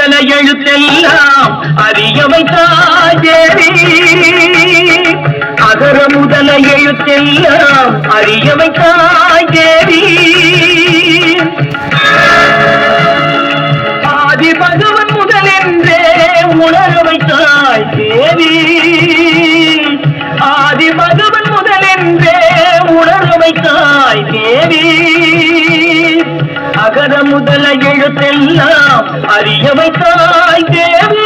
முதல எழுத்தெல்லாம் அறிய வைத்தாய் தேவி. அகர முதல எழுத்தெல்லாம் அறிய வைத்தாய் தேவி. ஆதி பகவன் முதலென்றே உணர வைத்தாய் தேவி. ஆதி பகவன் முதலென்றே உணர வைத்தாய் தேவி. அகர முதல எழுத்தெல்லாம் அறிய வைத்தாய் தேவி.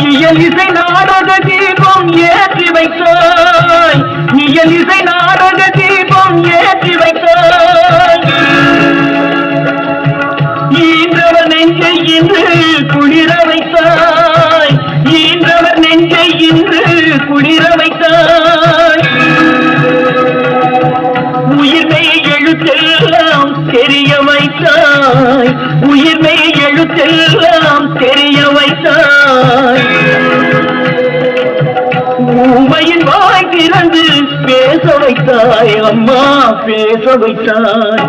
இயல் இசை நாடக தீபம் ஏற்றி வைத்தாய். இயல் இசை நாடக தீபம் ஏற்றி வைத்தாய். ஈன்றவர் நெஞ்சை இன்று குளிர வைத்தாய். ஈன்றவர் நெஞ்சை இன்று குளிர வைத்தாய். உயிர்மை எழுத்தெல்லாம் தெரிய வைத்தாய். உயிர்மை எழுத்தெல்லாம் தெரிய வைத்தாய். ஊமையின் வாய் திறந்து பேச வைத்தாய் அம்மா, பேச வைத்தாய்.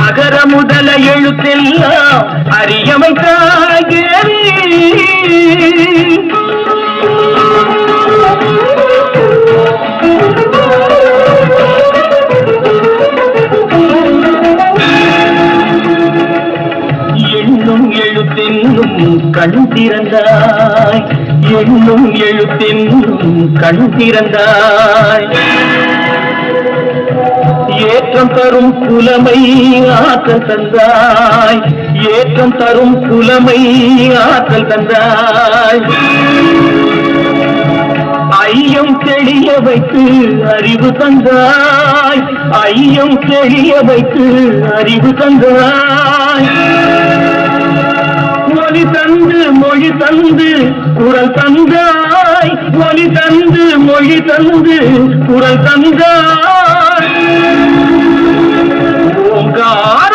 அகர முதல எழுத்தெல்லாம் அறிய வைத்தாய் தேவி. எண்ணும் எழுத்தென்னும் கண் திறந்தாய். எண்ணும் எழுத்தென்னும் கண் திறந்தாய். ஏற்றம் தரும் புலமை ஆற்றல் தந்தாய். ஏற்றம் தரும் புலமை ஆற்றல் தந்தாய். ஐயம் தெளிய வைத்து அறிவு தந்தாய். ஐயம் தெளிய வைத்து அறிவு தந்தாய். ஒளி தந்து மொழி தந்து குரல் தந்தாய். ஒளி தந்து மொழி தந்து குரல் தந்தாய். ஓங்கார